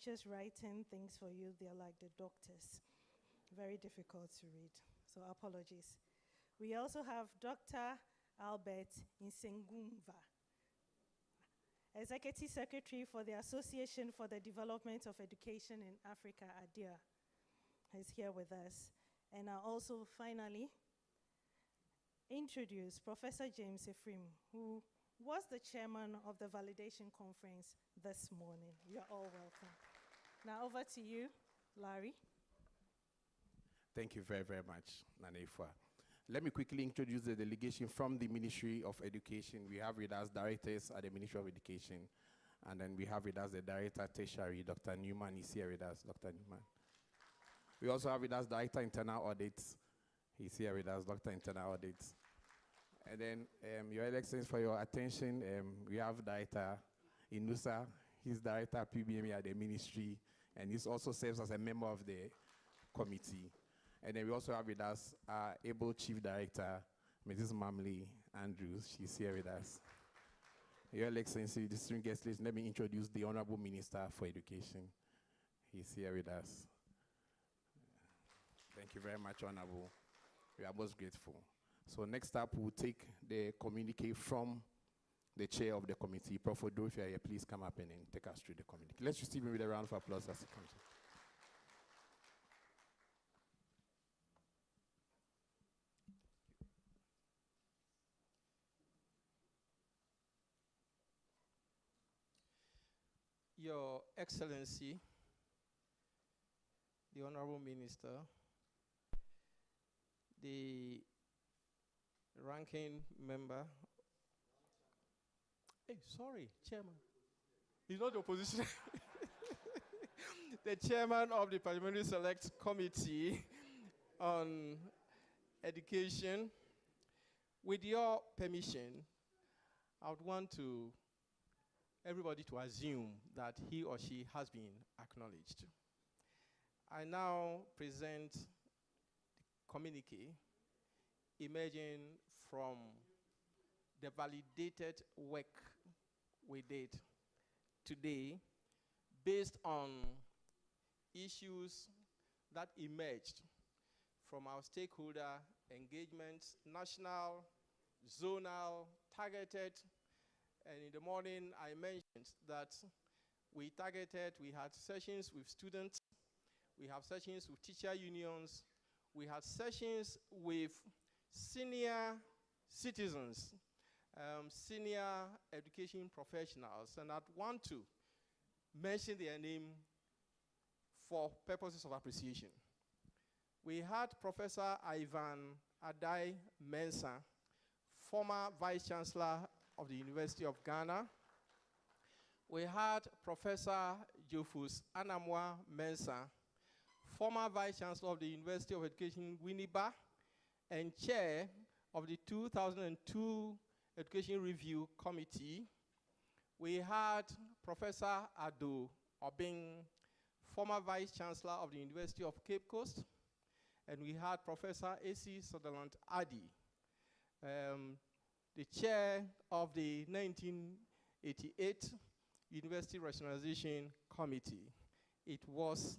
teachers writing things for you, they're like the doctors. Very difficult to read, so apologies. We also have Dr. Albert Insengumva, Executive Secretary for the Association for the Development of Education in Africa, ADIA. He's here with us. And I also finally introduce Professor James Ephraim, who was the chairman of the validation conference this morning. You're all welcome. Now over to you, Larry. Thank you very, very much, Nanefa. Let me quickly introduce the delegation from the Ministry of Education. We have with us directors at the Ministry of Education, and then we have with us the Director Tertiary, Dr. Newman is here with us, Dr. Newman. We also have with us Director Internal Audits. He's here with us, Dr. Internal Audits. And then, Your Excellency, for your attention, we have Director Inusa. He's Director PBME at the Ministry, and he also serves as a member of the committee. And then we also have with us our able Chief Director, Mrs. Mamley Andrews. She's here with us. Your Excellency, distinguished guest list, let me introduce the Honorable Minister for Education. He's here with us. Thank you very much, Honorable. We are most grateful. So next up, we'll take the communique from the chair of the committee. Prof. Odo, if you are here, please come up and then take us through the communique. Let's receive him with a round of applause as he comes in. Your Excellency, the Honorable Minister, the ranking member. Hey, sorry, Chairman. He's not the opposition. The Chairman of the Parliamentary Select Committee on Education. With your permission, I would want everybody to assume that he or she has been acknowledged. I now present the communique emerging from the validated work we did today based on issues that emerged from our stakeholder engagements, national, zonal, targeted. And in the morning, I mentioned that we had sessions with students, we have sessions with teacher unions, we had sessions with senior citizens, senior education professionals, and I'd want to mention their name for purposes of appreciation. We had Professor Ivan Adai Mensah, former Vice Chancellor of the University of Ghana. We had Professor Jofus Anamwa Mensah, former Vice Chancellor of the University of Education, Winneba, and Chair of the 2002 Education Review Committee. We had Professor Ado Obing, former Vice Chancellor of the University of Cape Coast, and we had Professor A.C. Sutherland Addy, the chair of the 1988 University Rationalization Committee. It was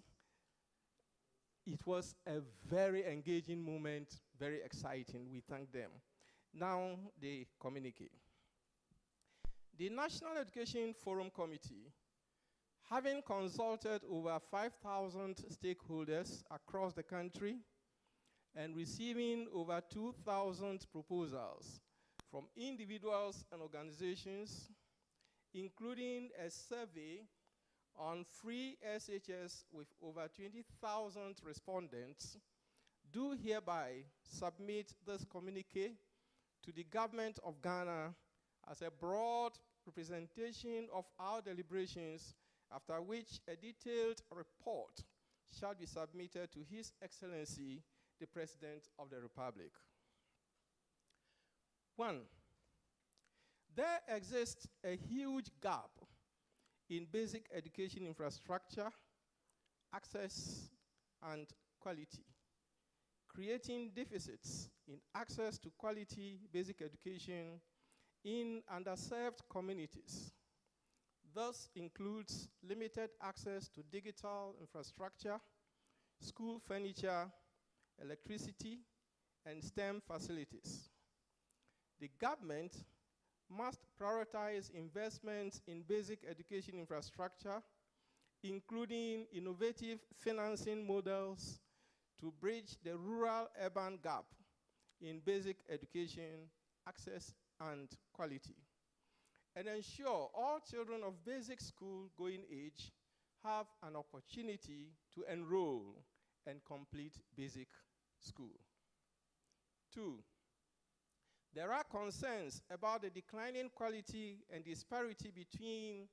a very engaging moment, very exciting. We thank them. Now, the communique. The National Education Forum Committee, having consulted over 5,000 stakeholders across the country and receiving over 2,000 proposals from individuals and organizations, including a survey on free SHS with over 20,000 respondents, do hereby submit this communique to the government of Ghana as a broad representation of our deliberations, after which a detailed report shall be submitted to His Excellency, the President of the Republic. 1, there exists a huge gap in basic education infrastructure, access, and quality, creating deficits in access to quality basic education in underserved communities. Thus includes limited access to digital infrastructure, school furniture, electricity, and STEM facilities. The government must prioritize investments in basic education infrastructure, including innovative financing models to bridge the rural-urban gap in basic education access and quality, and ensure all children of basic school-going age have an opportunity to enroll and complete basic school. 2, there are concerns about the declining quality and disparity between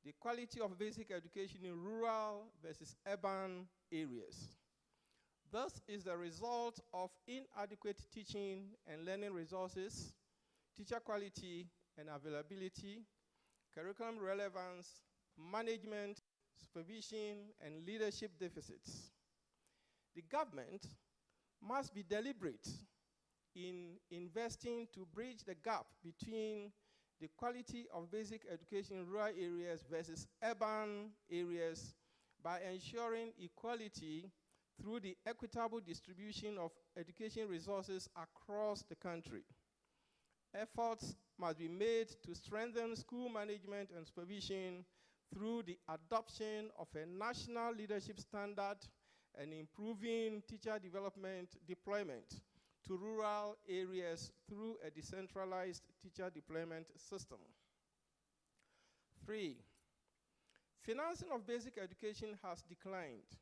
the quality of basic education in rural versus urban areas. This is the result of inadequate teaching and learning resources, teacher quality and availability, curriculum relevance, management, supervision, and leadership deficits. The government must be deliberate in investing to bridge the gap between the quality of basic education in rural areas versus urban areas by ensuring equality through the equitable distribution of education resources across the country. Efforts must be made to strengthen school management and supervision through the adoption of a national leadership standard and improving teacher development deployment to rural areas through a decentralized teacher deployment system. 3, financing of basic education has declined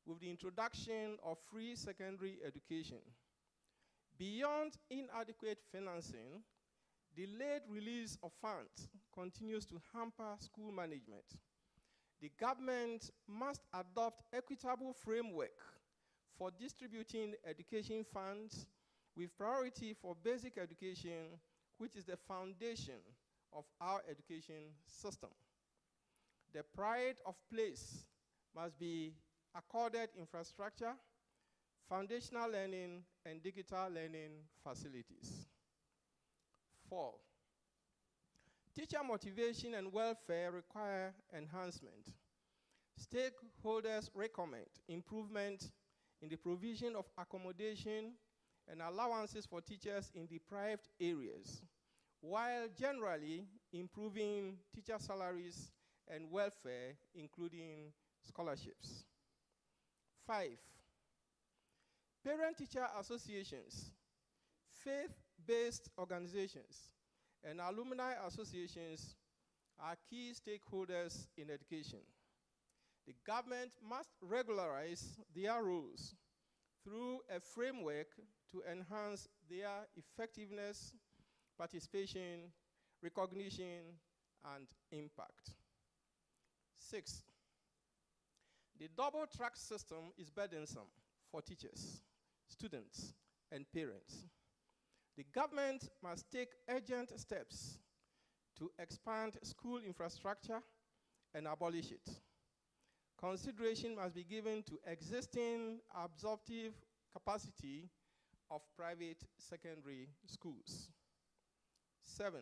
with the introduction of free secondary education. Beyond inadequate financing, delayed release of funds continues to hamper school management. The government must adopt equitable framework for distributing education funds with priority for basic education, which is the foundation of our education system. The pride of place must be accorded infrastructure, foundational learning, and digital learning facilities. 4, teacher motivation and welfare require enhancement. Stakeholders recommend improvement in the provision of accommodation and allowances for teachers in deprived areas, while generally improving teacher salaries and welfare, including scholarships. 5, parent-teacher associations, faith-based organizations, and alumni associations are key stakeholders in education. The government must regularize their roles through a framework to enhance their effectiveness, participation, recognition, and impact. 6, the double-track system is burdensome for teachers, students, and parents. The government must take urgent steps to expand school infrastructure and abolish it. Consideration must be given to existing absorptive capacity of private secondary schools. 7,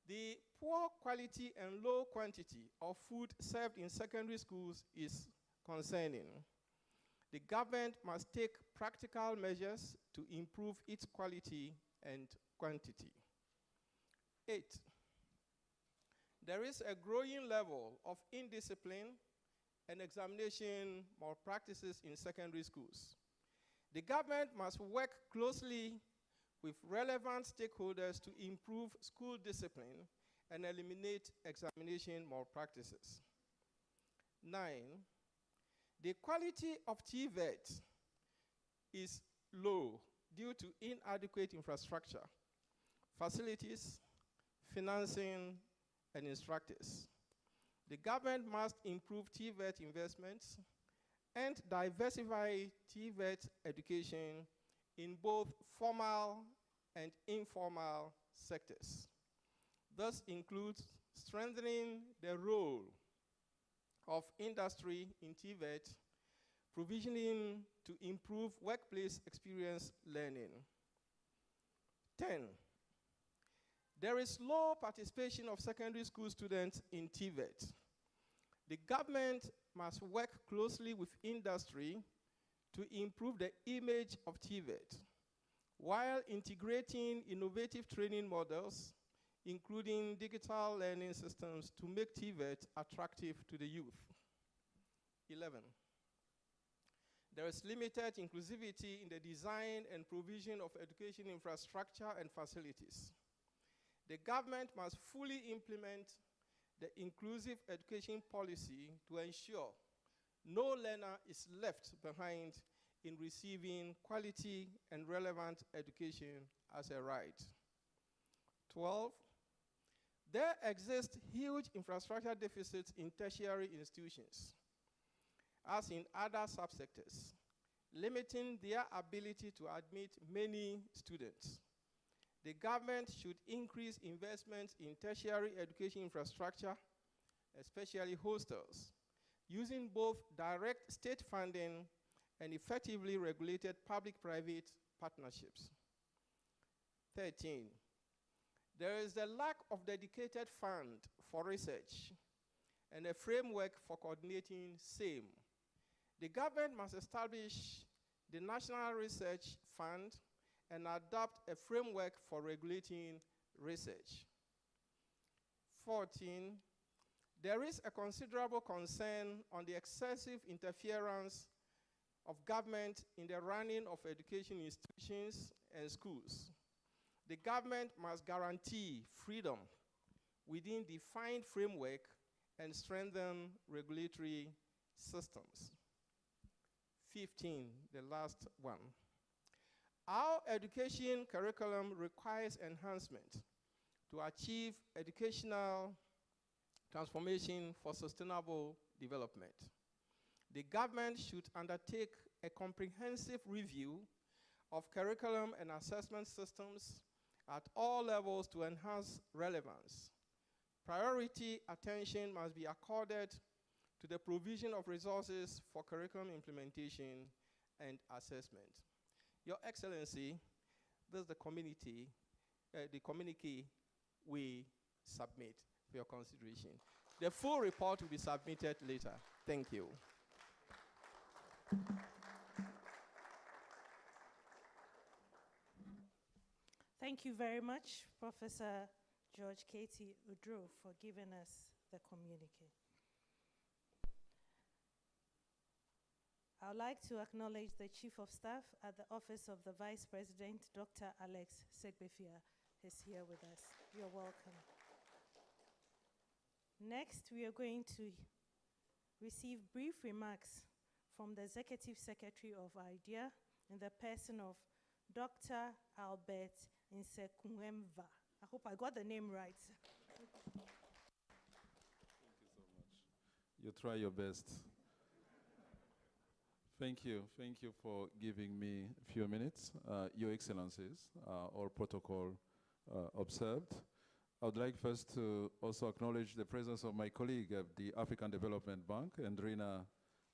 the poor quality and low quantity of food served in secondary schools is concerning. The government must take practical measures to improve its quality and quantity. 8, there is a growing level of indiscipline and examination malpractices in secondary schools. The government must work closely with relevant stakeholders to improve school discipline and eliminate examination malpractices. 9, the quality of TVET is low due to inadequate infrastructure, facilities, financing, and instructors. The government must improve TVET investments and diversify TVET education in both formal and informal sectors. This includes strengthening the role of industry in TVET, provisioning to improve workplace experience learning. 10, There is low participation of secondary school students in TVET. The government must work closely with industry to improve the image of TVET, while integrating innovative training models, including digital learning systems, to make TVET attractive to the youth. 11. There is limited inclusivity in the design and provision of education infrastructure and facilities. The government must fully implement the inclusive education policy to ensure no learner is left behind in receiving quality and relevant education as a right. 12, there exist huge infrastructure deficits in tertiary institutions, as in other subsectors, limiting their ability to admit many students. The government should increase investments in tertiary education infrastructure, especially hostels, using both direct state funding and effectively regulated public-private partnerships. 13, there is a lack of dedicated fund for research and a framework for coordinating same. The government must establish the National Research Fund and adopt a framework for regulating research. 14, there is a considerable concern on the excessive interference of government in the running of education institutions and schools. The government must guarantee freedom within defined framework and strengthen regulatory systems. 15, the last one. Our education curriculum requires enhancement to achieve educational transformation for sustainable development. The government should undertake a comprehensive review of curriculum and assessment systems at all levels to enhance relevance. Priority attention must be accorded to the provision of resources for curriculum implementation and assessment. Your Excellency, this is the communique we submit for your consideration. The full report will be submitted later. Thank you. Thank you very much, Professor George Katie Udro, for giving us the communique. I would like to acknowledge the Chief of Staff at the Office of the Vice President, Dr. Alex Segbefia, is here with us. You're welcome. Next, we are going to receive brief remarks from the Executive Secretary of IDEA in the person of Dr. Albert Nsekunwemva. I hope I got the name right. Thank you so much. You try your best. Thank you. Thank you for giving me a few minutes. Your Excellencies, all protocol observed. I would like first to also acknowledge the presence of my colleague at the African Development Bank, Andrina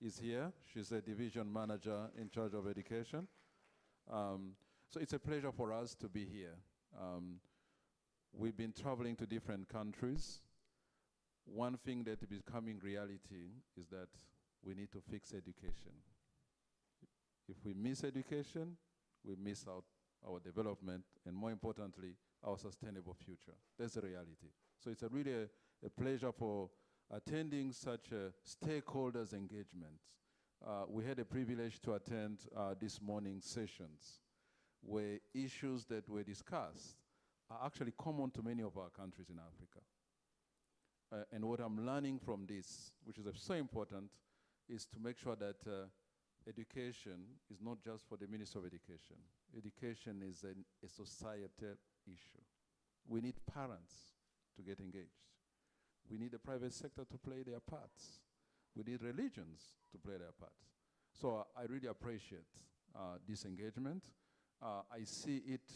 is here. She's a division manager in charge of education. So it's a pleasure for us to be here. We've been traveling to different countries. One thing that is becoming reality is that we need to fix education. If we miss education, we miss out our development, and more importantly, our sustainable future. That's the reality. So it's really a pleasure for attending such a stakeholders engagement. We had a privilege to attend this morning's sessions, where issues that were discussed are actually common to many of our countries in Africa. And what I'm learning from this, which is so important, is to make sure that education is not just for the Minister of Education. Education is a societal issue. We need parents to get engaged. We need the private sector to play their parts. We need religions to play their parts. So I really appreciate this engagement. I see it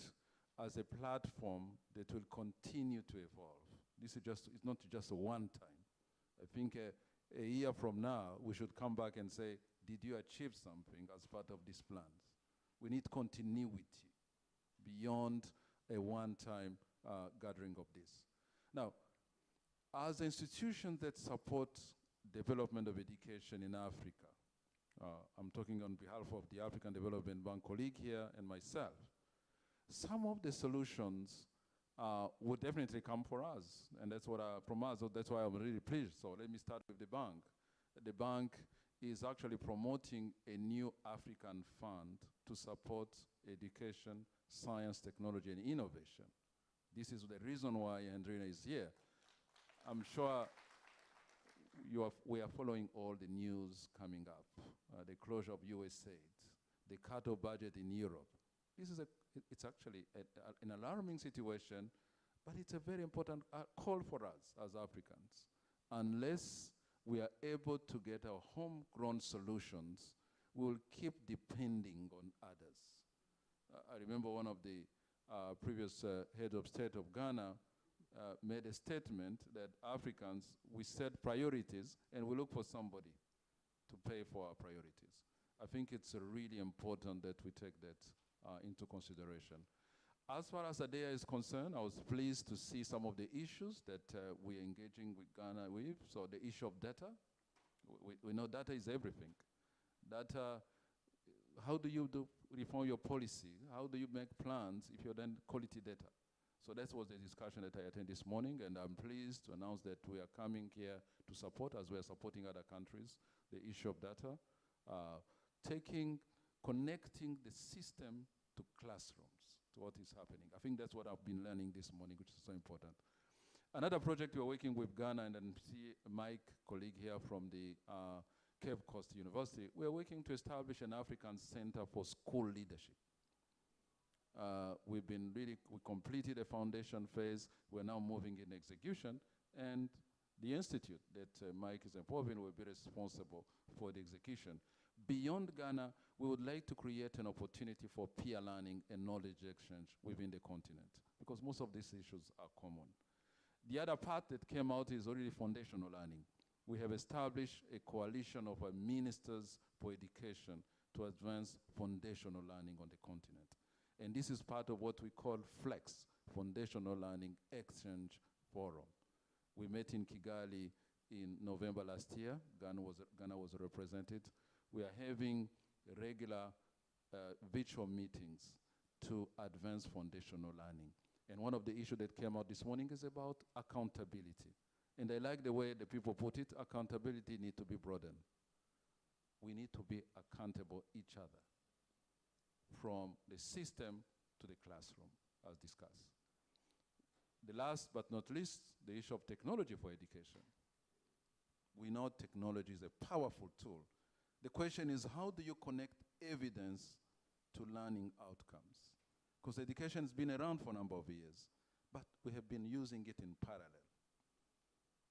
as a platform that will continue to evolve. This is it's not just a one time. I think a year from now, we should come back and say, did you achieve something as part of these plans? We need continuity beyond a one-time gathering of this. Now, as institutions that support development of education in Africa, I'm talking on behalf of the African Development Bank colleague here and myself, some of the solutions would definitely come for us, and that's what from us, so that's why I'm really pleased. So let me start with the bank. The bank is actually promoting a new African fund to support education, science, technology, and innovation. This is the reason why Andrina is here. I'm sure we are following all the news coming up, the closure of USAID, the cut of budget in Europe. This is it's actually an alarming situation, but it's a very important call for us as Africans. Unless we are able to get our homegrown solutions, we'll keep depending on others. I remember one of the previous head of state of Ghana made a statement that Africans, we set priorities and we look for somebody to pay for our priorities. I think it's really important that we take that into consideration. As far as ADEA is concerned, I was pleased to see some of the issues that we're engaging with Ghana with. So the issue of data, we know data is everything. Data, how do you reform your policy? How do you make plans if you're then quality data? So that was the discussion that I attended this morning, and I'm pleased to announce that we are coming here to support, as we are supporting other countries, the issue of data, connecting the system to classrooms, to what is happening. I think that's what I've been learning this morning, which is so important. Another project we're working with Ghana, and then see Mike, colleague here from the Cape Coast University, we're working to establish an African Center for School Leadership. We completed a foundation phase. We're now moving in execution, and the institute that Mike is involved in will be responsible for the execution. Beyond Ghana, we would like to create an opportunity for peer learning and knowledge exchange within the continent, because most of these issues are common. The other part that came out is already foundational learning. We have established a coalition of ministers for education to advance foundational learning on the continent. And this is part of what we call FLEX, Foundational Learning Exchange Forum. We met in Kigali in November last year. Ghana was represented. We are having regular virtual meetings to advance foundational learning. And one of the issues that came out this morning is about accountability. And I like the way the people put it, accountability needs to be broadened. We need to be accountable each other, from the system to the classroom, as discussed. The last but not least, the issue of technology for education. We know technology is a powerful tool. The question is, how do you connect evidence to learning outcomes? Because education has been around for a number of years, but we have been using it in parallel.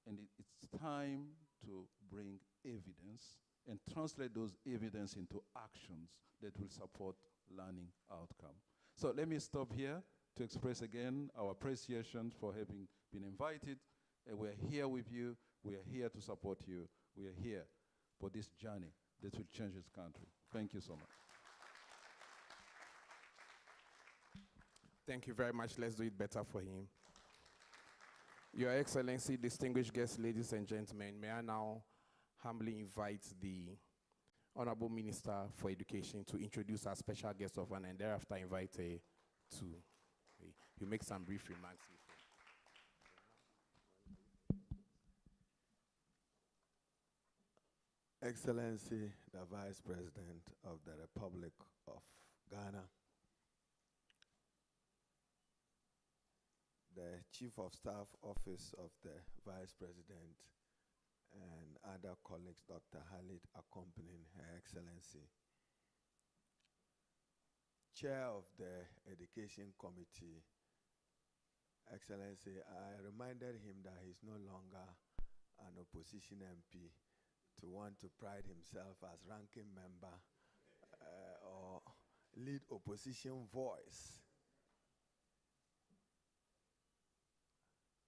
And it's time to bring evidence and translate those evidence into actions that will support learning outcome. So let me stop here to express again our appreciation for having been invited. We're here with you. We are here to support you. We are here for this journey that will change this country. Thank you so much. Thank you very much. Let's do it better for him. Your Excellency, distinguished guests, ladies and gentlemen, may I now humbly invite the Honorable Minister for Education to introduce our special guest of honor, and thereafter invite to you make some brief remarks. Excellency, the Vice President of the Republic of Ghana, the Chief of Staff Office of the Vice President, and other colleagues, Dr. Khalid, accompanying Her Excellency, Chair of the Education Committee, Excellency, I reminded him that he's no longer an opposition MP to want to pride himself as ranking member or lead opposition voice.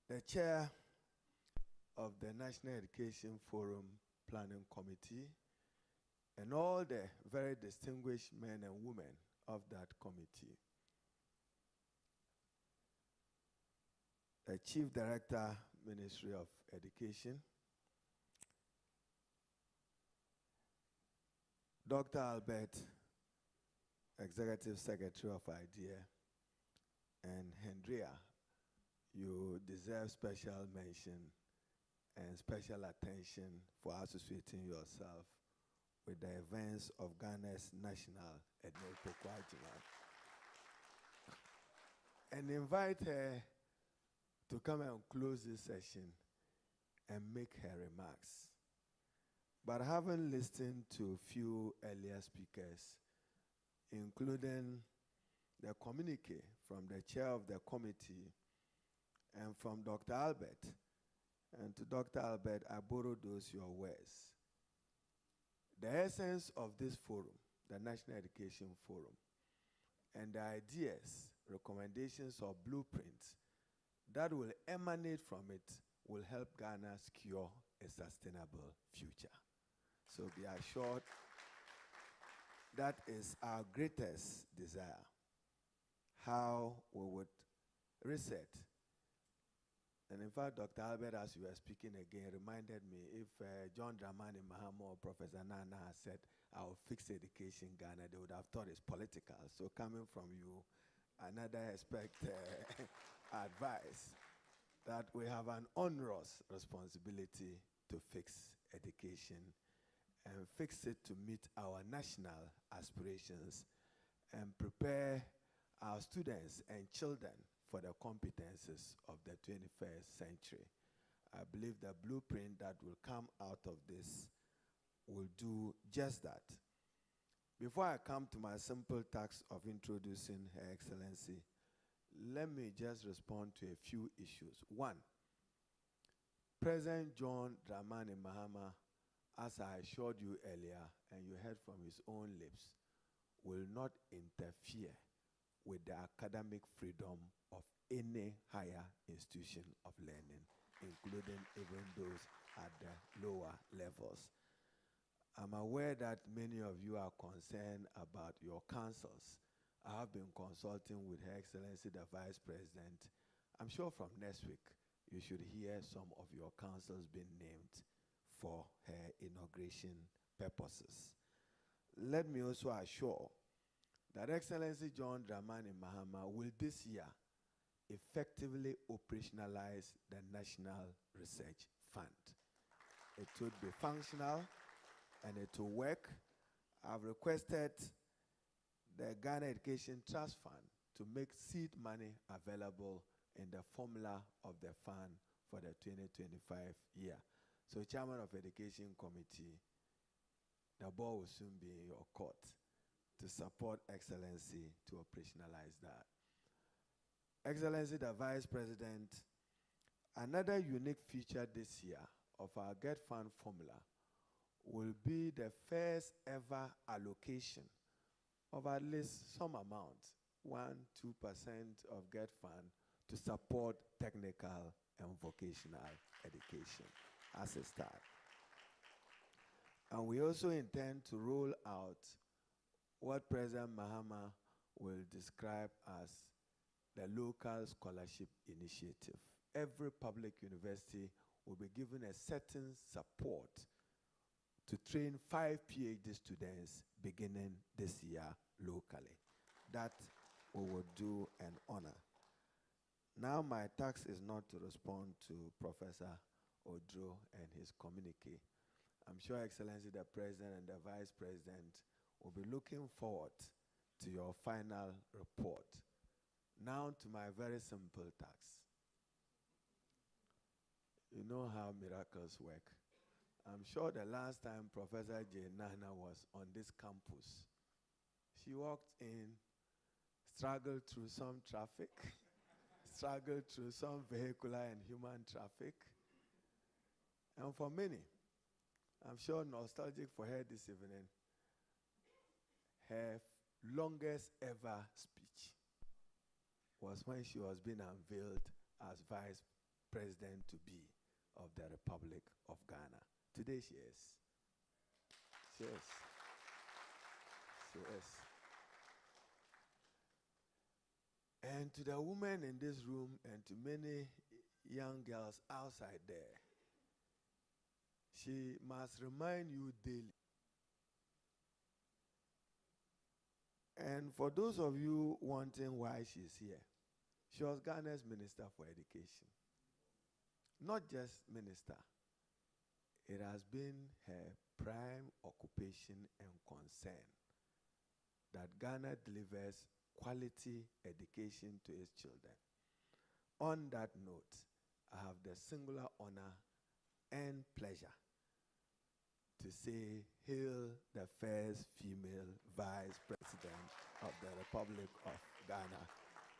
The chair of the National Education Forum Planning Committee and all the very distinguished men and women of that committee. the Chief Director, Ministry of Education, Dr. Albert, Executive Secretary of IDEA, and Hendria, you deserve special mention and special attention for associating yourself with the events of Ghana's national Ednei. And invite her to come and close this session and make her remarks. But having listened to a few earlier speakers, including the communique from the chair of the committee and from Dr. Albert, and to Dr. Albert, I borrow those your words. The essence of this forum, the National Education Forum, and the ideas, recommendations, or blueprints that will emanate from it will help Ghana secure a sustainable future. So be assured that is our greatest desire, how we would reset. And in fact, Dr. Albert, as you were speaking again, reminded me if John Dramani Mahama or Professor Nana had said, I'll fix education in Ghana, they would have thought it's political. So coming from you, another aspect advice that we have an onerous responsibility to fix education and fix it to meet our national aspirations and prepare our students and children for the competences of the 21st century. I believe the blueprint that will come out of this will do just that. Before I come to my simple task of introducing Her Excellency, let me just respond to a few issues. One, President John Dramani Mahama, as I assured you earlier, and you heard from his own lips, will not interfere with the academic freedom of any higher institution of learning, including even those at the lower levels. I'm aware that many of you are concerned about your councils. I have been consulting with Her Excellency the Vice President. I'm sure from next week you should hear some of your councils being named for her inauguration purposes. Let me also assure that Excellency John Dramani Mahama will this year effectively operationalize the National Research Fund. It would be functional and it will work. I've requested the Ghana Education Trust Fund to make seed money available in the formula of the fund for the 2025 year. So, Chairman of Education Committee, the ball will soon be in your court to support Excellency to operationalize that. Excellency, the Vice President, another unique feature this year of our GET Fund formula will be the first ever allocation of at least some amount, 1-2% of GET Fund, to support technical and vocational education as a start. And we also intend to roll out what President Mahama will describe as the local scholarship initiative. Every public university will be given a certain support to train 5 PhD students beginning this year locally. That we will do an honor. Now my task is not to respond to Professor Odro and his communique. I'm sure Excellency the President and the Vice President will be looking forward to your final report. Now to my very simple task. You know how miracles work. I'm sure the last time Professor J. Nana was on this campus, she walked in, struggled through some traffic, struggled through some vehicular and human traffic. And for many, I'm sure nostalgic for her this evening, her longest ever speech was when she was being unveiled as Vice President to be of the Republic of Ghana. Today she is. She is. She is. And to the women in this room and to many young girls outside there. She must remind you daily. And for those of you wanting why she's here, she was Ghana's Minister for Education. Not just minister. It has been her prime occupation and concern that Ghana delivers quality education to its children. On that note, I have the singular honor and pleasure to say, hail the first female Vice President of the Republic of Ghana,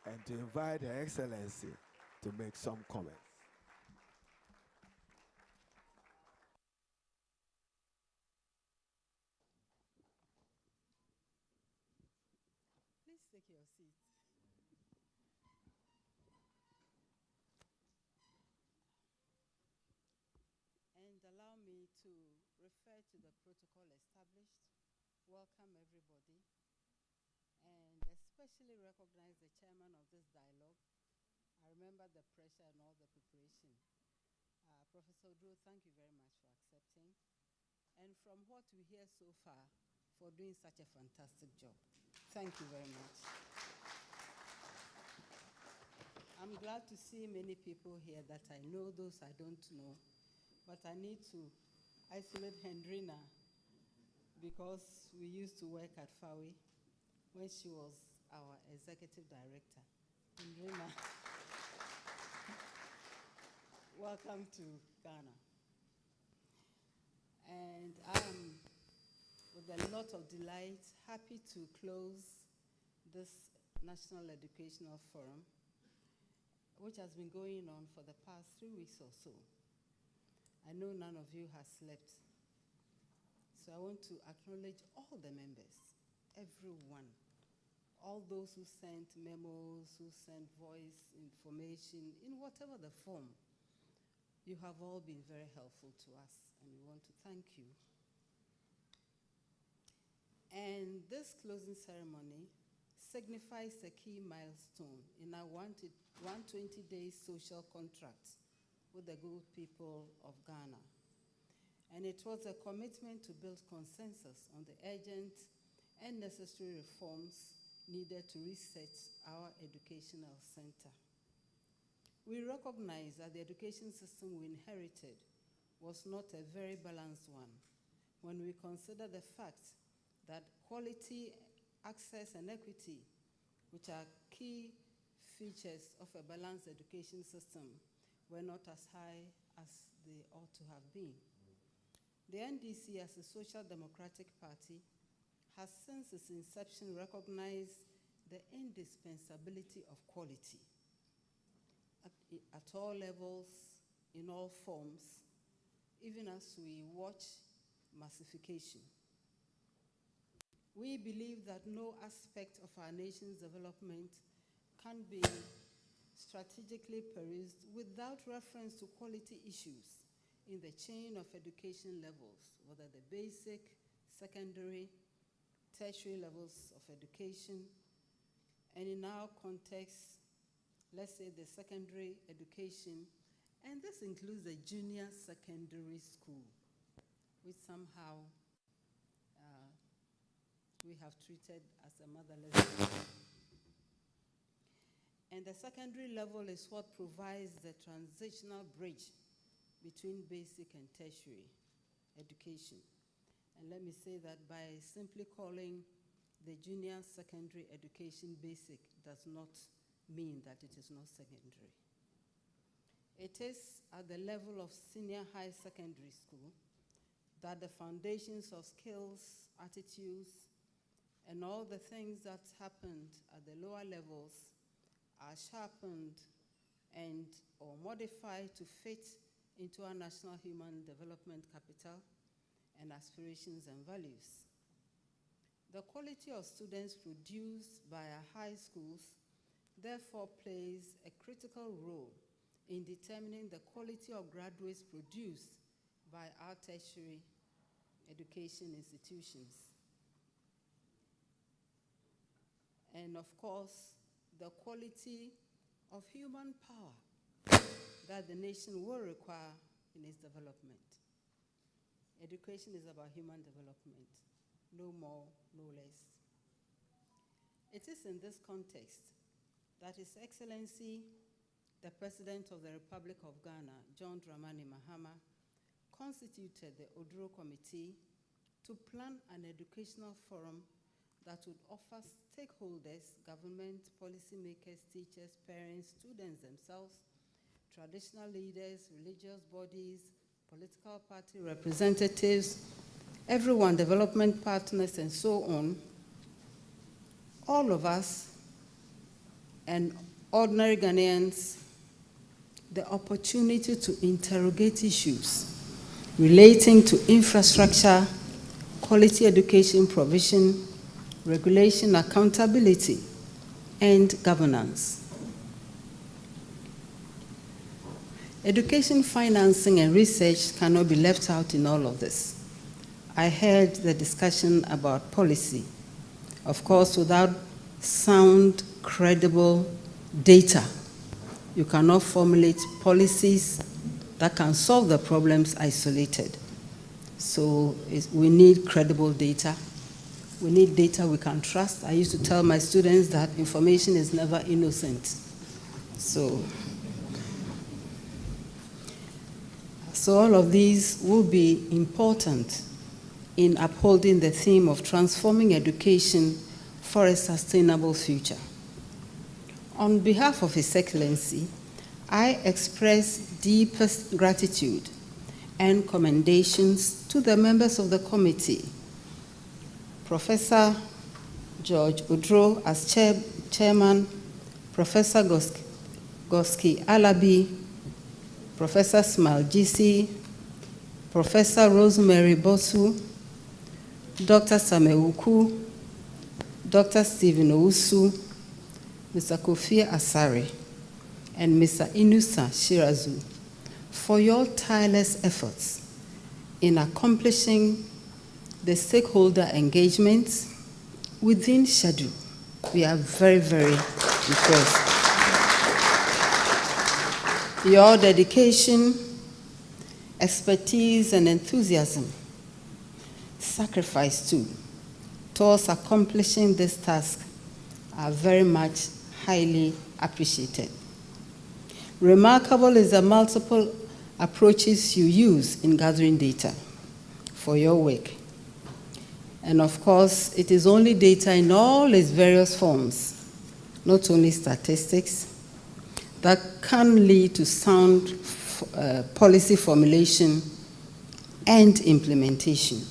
and to invite Her Excellency to make some comments. Please take your seat. And allow me to refer to the protocol established, welcome everybody, and especially recognize the chairman of this dialogue. I remember the pressure and all the preparation. Professor Drew, thank you very much for accepting. And from what we hear so far, for doing such a fantastic job. Thank you very much. I'm glad to see many people here that I know, those I don't know. But I need to isolate Hendrina because we used to work at FAWI when she was our executive director. Hendrina, welcome to Ghana. And I'm, with a lot of delight, happy to close this National Educational Forum, which has been going on for the past 3 weeks or so. I know none of you has slept. So I want to acknowledge all the members, everyone, all those who sent memos, who sent voice information, in whatever the form. You have all been very helpful to us, and we want to thank you. And this closing ceremony signifies a key milestone in our 120-day social contract with the good people of Ghana. And it was a commitment to build consensus on the urgent and necessary reforms needed to reset our educational center. We recognize that the education system we inherited was not a very balanced one when we consider the fact that quality, access, and equity, which are key features of a balanced education system, were not as high as they ought to have been. The NDC, as a social democratic party, has since its inception recognized the indispensability of quality at all levels, in all forms, even as we watch massification. We believe that no aspect of our nation's development can be strategically perused without reference to quality issues in the chain of education levels, whether the basic, secondary, tertiary levels of education, and in our context, let's say the secondary education, and this includes the junior secondary school, which somehow we have treated as a motherless school. And the secondary level is what provides the transitional bridge between basic and tertiary education. And let me say that by simply calling the junior secondary education basic does not mean that it is not secondary. It is at the level of senior high secondary school that the foundations of skills, attitudes, and all the things that happened at the lower levels are sharpened and or modified to fit into our national human development capital and aspirations and values. The quality of students produced by our high schools therefore plays a critical role in determining the quality of graduates produced by our tertiary education institutions. And of course, the quality of human power that the nation will require in its development. Education is about human development, no more, no less. It is in this context that His Excellency, the President of the Republic of Ghana, John Dramani Mahama, constituted the Oduro Committee to plan an educational forum that would offer stakeholders, government, policymakers, teachers, parents, students themselves, traditional leaders, religious bodies, political party representatives, everyone, development partners, and so on, all of us and ordinary Ghanaians, the opportunity to interrogate issues relating to infrastructure, quality education provision, regulation, accountability, and governance. Education financing and research cannot be left out in all of this. I heard the discussion about policy. Of course, without sound, credible data, you cannot formulate policies that can solve the problems isolated. So we need credible data. We need data we can trust. I used to tell my students that information is never innocent. So all of these will be important in upholding the theme of transforming education for a sustainable future. On behalf of His Excellency, I express deepest gratitude and commendations to the members of the committee, Professor George Oduro as chairman, Professor Goski Alabi, Professor Smal Gisi, Professor Rosemary Bosu, Dr. Samewuku, Dr. Stephen Owusu, Mr. Kofi Asare, and Mr. Inusa Shirazu for your tireless efforts in accomplishing the stakeholder engagements within schedule. We are very, very impressed. Your dedication, expertise, and enthusiasm, sacrifice too, towards accomplishing this task are very much highly appreciated. Remarkable is the multiple approaches you use in gathering data for your work. And of course, it is only data in all its various forms, not only statistics, that can lead to sound policy formulation and implementation.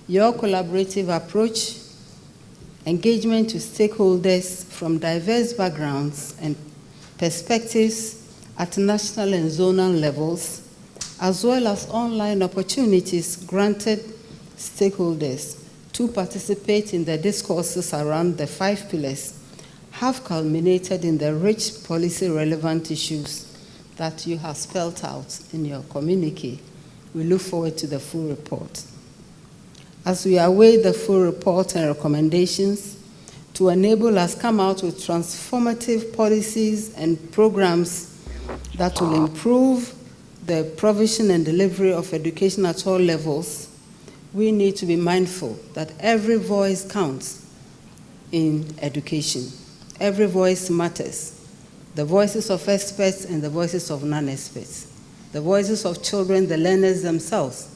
Your collaborative approach, engagement with stakeholders from diverse backgrounds and perspectives at national and zonal levels, as well as online opportunities granted stakeholders to participate in the discourses around the 5 pillars, have culminated in the rich policy-relevant issues that you have spelled out in your communique. We look forward to the full report. As we await the full report and recommendations to enable us come out with transformative policies and programs that will improve the provision and delivery of education at all levels, we need to be mindful that every voice counts in education. Every voice matters. The voices of experts and the voices of non-experts. The voices of children, the learners themselves.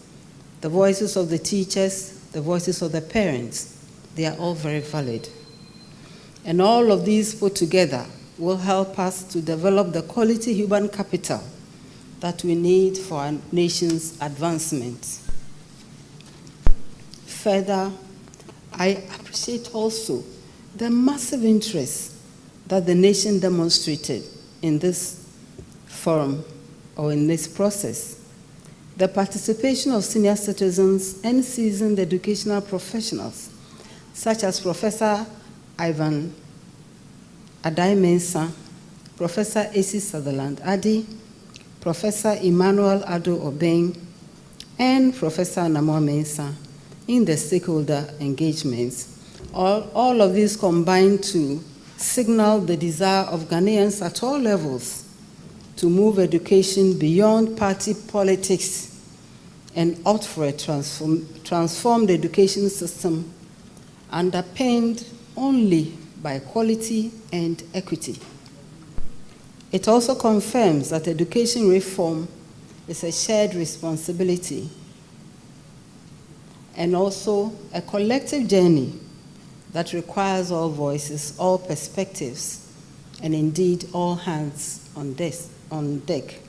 The voices of the teachers, the voices of the parents. They are all very valid. And all of these put together will help us to develop the quality human capital that we need for our nation's advancement. Further, I appreciate also the massive interest that the nation demonstrated in this forum or in this process. The participation of senior citizens and seasoned educational professionals, such as Professor Ivan Adai-Mensah, Professor A.C. Sutherland Addy, Professor Emmanuel Ado Obeng, and Professor Namor Mensah in the stakeholder engagements. All of these combine to signal the desire of Ghanaians at all levels to move education beyond party politics and opt for a transformed education system underpinned only by quality and equity. It also confirms that education reform is a shared responsibility and also a collective journey that requires all voices, all perspectives, and indeed all hands on deck.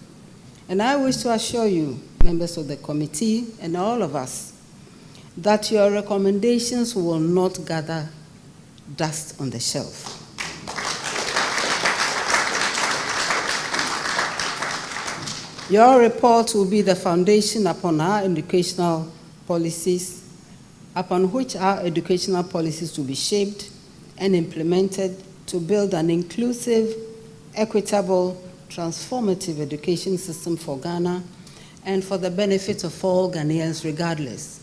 And I wish to assure you, members of the committee and all of us, that your recommendations will not gather dust on the shelf. Your report will be the foundation upon our educational policies, upon which our educational policies will be shaped and implemented to build an inclusive, equitable, transformative education system for Ghana and for the benefit of all Ghanaians regardless.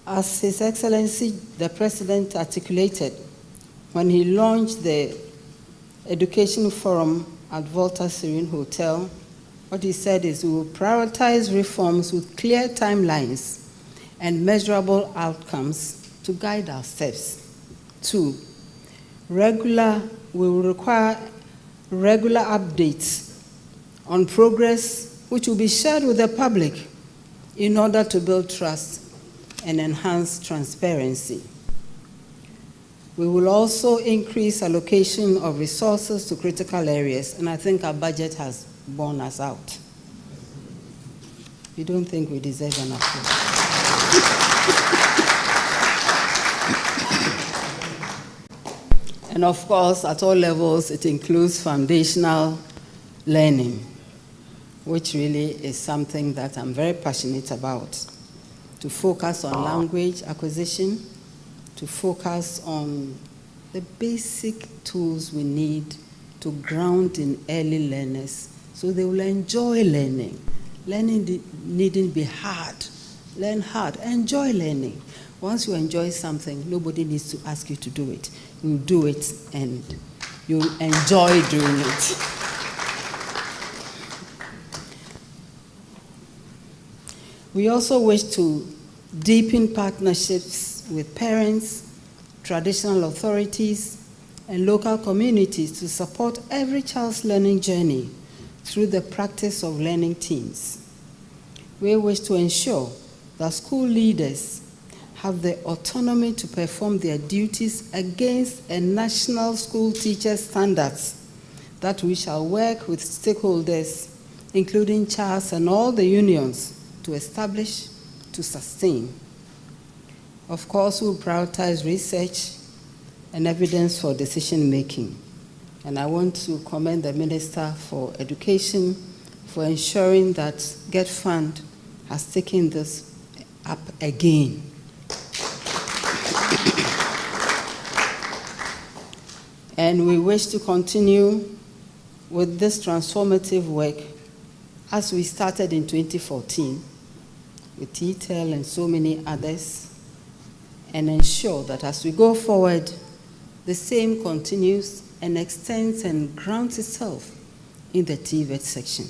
As His Excellency the President articulated when he launched the Education Forum at Volta Serene Hotel, what he said is we will prioritize reforms with clear timelines and measurable outcomes to guide our steps. 2, we will require regular updates on progress which will be shared with the public in order to build trust and enhance transparency. We will also increase allocation of resources to critical areas, and I think our budget has borne us out. You don't think we deserve an applause? And of course, at all levels, it includes foundational learning, which really is something that I'm very passionate about. To focus on language acquisition, to focus on the basic tools we need to ground in early learners so they will enjoy learning. Learning needn't be hard. Learn hard. Enjoy learning. Once you enjoy something, nobody needs to ask you to do it. You do it and you enjoy doing it. We also wish to deepen partnerships with parents, traditional authorities, and local communities to support every child's learning journey through the practice of learning teams. We wish to ensure that school leaders have the autonomy to perform their duties against a national school teacher standards, that we shall work with stakeholders, including CHAS and all the unions, to establish, to sustain. Of course, we'll prioritize research and evidence for decision making. And I want to commend the Minister for Education for ensuring that Get Fund has taken this up again. And we wish to continue with this transformative work as we started in 2014 with TTEL and so many others, and ensure that as we go forward, the same continues and extends and grounds itself in the TVET section.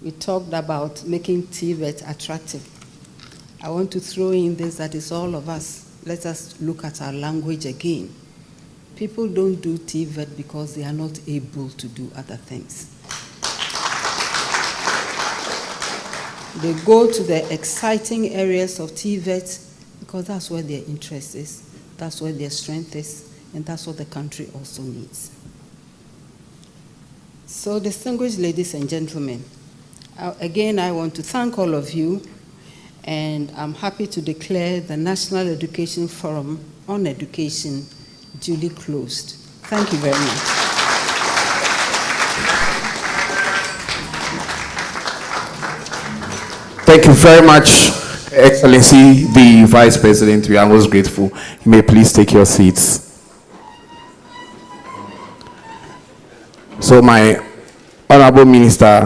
We talked about making TVET attractive. I want to throw in this, that is all of us. Let us look at our language again. People don't do TVET because they are not able to do other things. They go to the exciting areas of TVET because that's where their interest is, that's where their strength is, and that's what the country also needs. So, distinguished ladies and gentlemen, again, I want to thank all of you, and I'm happy to declare the National Education Forum on Education duly closed. Thank you very much. Thank you very much, Excellency, the Vice President. We are most grateful. You may please take your seats. So my Honorable Minister,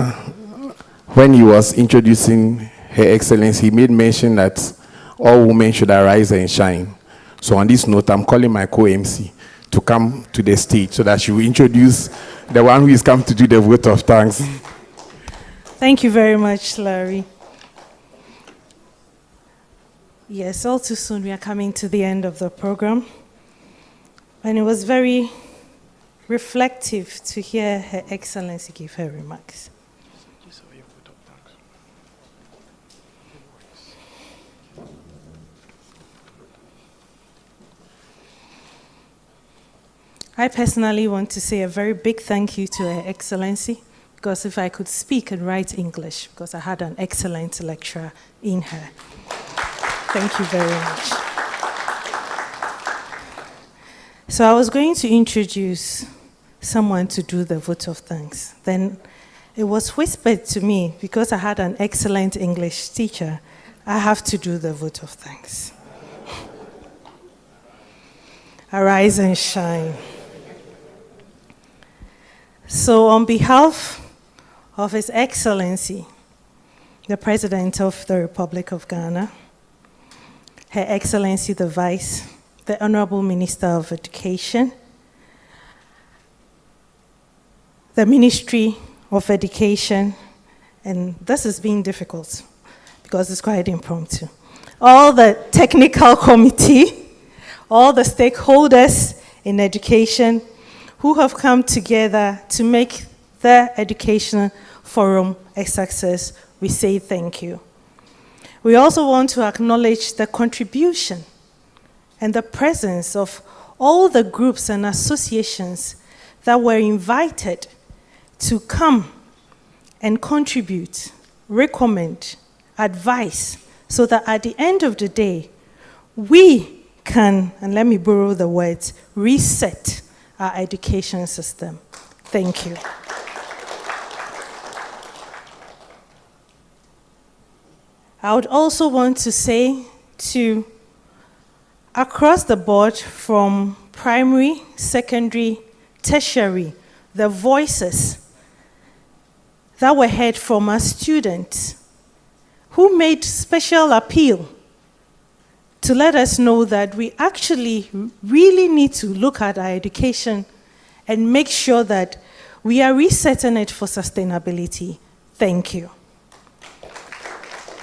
when he was introducing Her Excellency, he made mention that all women should arise and shine. So on this note, I'm calling my co-MC to come to the stage so that she will introduce the one who is come to do the vote of thanks. Thank you very much, Larry. Yes, all too soon we are coming to the end of the program. And it was very reflective to hear Her Excellency give her remarks. I personally want to say a very big thank you to Her Excellency, because if I could speak and write English, because I had an excellent lecturer in her. Thank you very much. So I was going to introduce someone to do the vote of thanks. Then it was whispered to me, because I had an excellent English teacher, I have to do the vote of thanks. Arise and shine. So on behalf of His Excellency, the President of the Republic of Ghana, Her Excellency the Vice, the Honorable Minister of Education, the Ministry of Education, and this is being difficult because it's quite impromptu, all the technical committee, all the stakeholders in education who have come together to make the Educational Forum a success, we say thank you. We also want to acknowledge the contribution and the presence of all the groups and associations that were invited to come and contribute, recommend, advise, so that at the end of the day, we can, and let me borrow the words, reset our education system. Thank you. I would also want to say to across the board, from primary, secondary, tertiary, the voices that were heard from our students who made special appeal to let us know that we actually really need to look at our education and make sure that we are resetting it for sustainability. Thank you.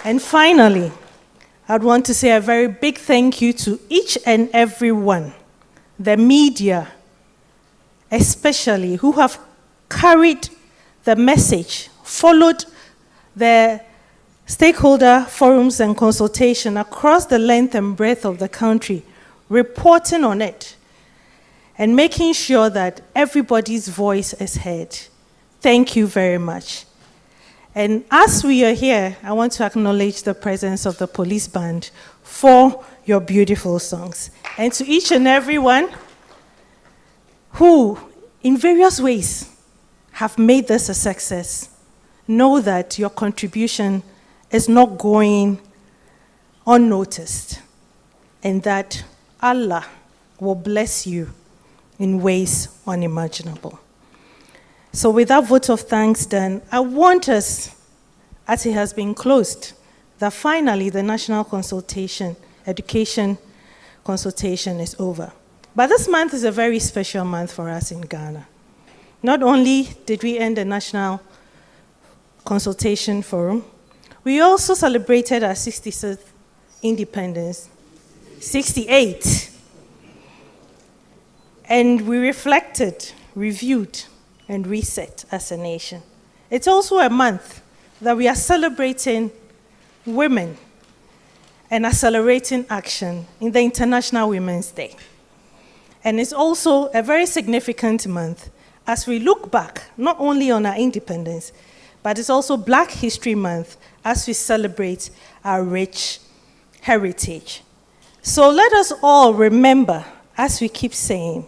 And finally, I'd want to say a very big thank you to each and every one, the media, especially, who have carried the message, followed the stakeholder forums and consultation across the length and breadth of the country, reporting on it, and making sure that everybody's voice is heard. Thank you very much. And as we are here, I want to acknowledge the presence of the police band for your beautiful songs. And to each and every one who, in various ways, have made this a success, know that your contribution is not going unnoticed, and that Allah will bless you in ways unimaginable. So with that vote of thanks done, I want us, as it has been closed, that finally the national consultation, education consultation is over. But this month is a very special month for us in Ghana. Not only did we end the National Consultation Forum, we also celebrated our 66th independence, 68. And we reflected, reviewed, and reset as a nation. It's also a month that we are celebrating women and accelerating action in the International Women's Day. And it's also a very significant month as we look back, not only on our independence, but it's also Black History Month as we celebrate our rich heritage. So let us all remember, as we keep saying,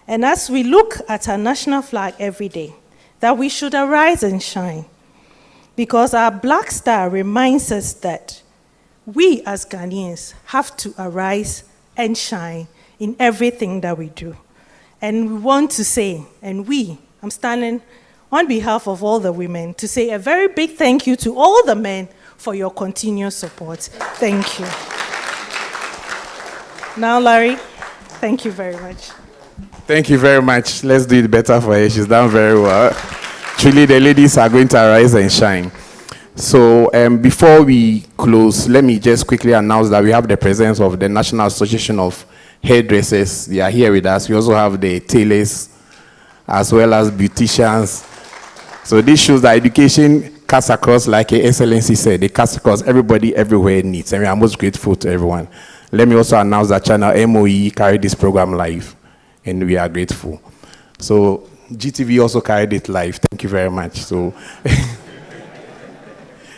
and as we look at our national flag every day, that we should arise and shine, because our Black Star reminds us that we as Ghanaians have to arise and shine in everything that we do. And we want to say, and I'm standing on behalf of all the women to say a very big thank you to all the men for your continuous support. Thank you. Now, Larry, thank you very much. Thank you very much. Let's do it better for her. She's done very well. Truly, the ladies are going to rise and shine. So before we close, let me just quickly announce that we have the presence of the National Association of Hairdressers. They are here with us. We also have the tailors as well as beauticians. So this shows that education cuts across, like Your Excellency said, it cuts across everybody, everywhere needs. And we are most grateful to everyone. Let me also announce that Channel MOE carried this program live, and we are grateful. So GTV also carried it live. Thank you very much. So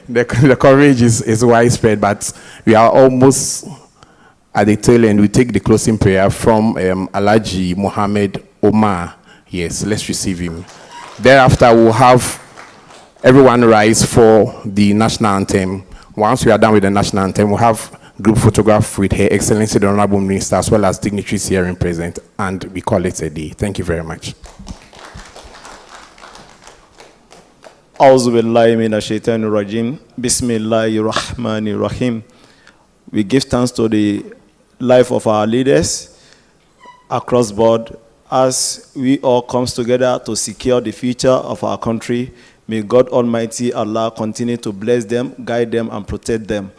the coverage is widespread, but we are almost at the tail end. We take the closing prayer from Alhaji Mohammed Omar. Yes, let's receive him. Thereafter, we'll have everyone rise for the national anthem. Once we are done with the national anthem, we'll have group photograph with Her Excellency the Honorable Minister as well as dignitaries here in present, and we call it a day. Thank you very much. A'udhu billahi minash shaitanir rajim. Bismillahir rahmanir rahim. We give thanks to the life of our leaders across board as we all come together to secure the future of our country. May God Almighty Allah continue to bless them, guide them, and protect them.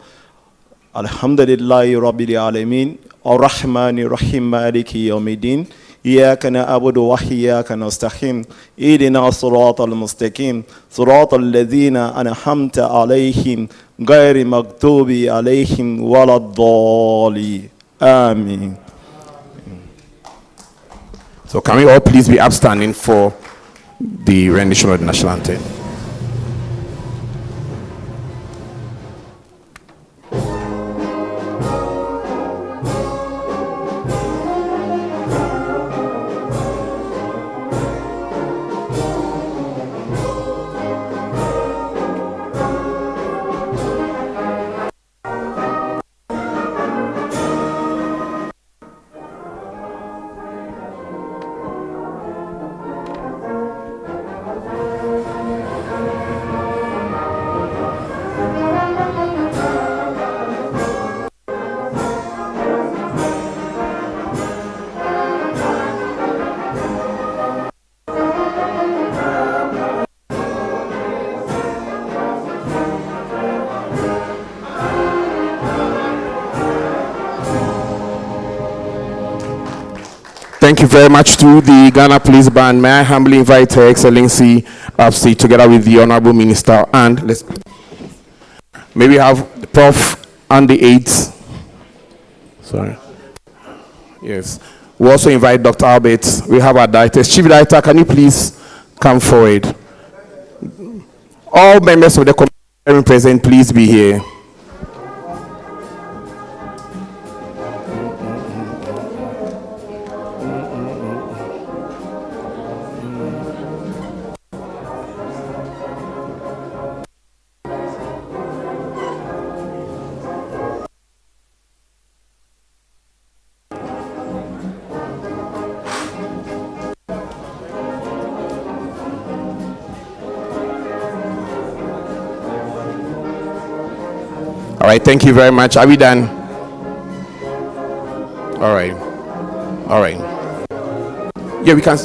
Alhamdulillahi Rabbil Alameen, Ar-Rahmanir Rahim, Maliki Yawmiddin, Iyaka na'budu wa iyyaka nasta'in, Ihdina as-siratal mustaqim, siratal ladzina an'amta alayhim, ghayri maghdubi alayhim waladdallin. Amen. So can we all please be upstanding for the rendition of the national anthem? Thank you very much to the Ghana Police Band. May I humbly invite Her Excellency UPSA together with the Honorable Minister, and may we have the Prof and the aides. Sorry. Yes. We also invite Dr. Albert. We have our directors. Chief Director, can you please come forward? All members of the committee present, please be here. All right, thank you very much. Are we done? All right. All right. Yeah, we can.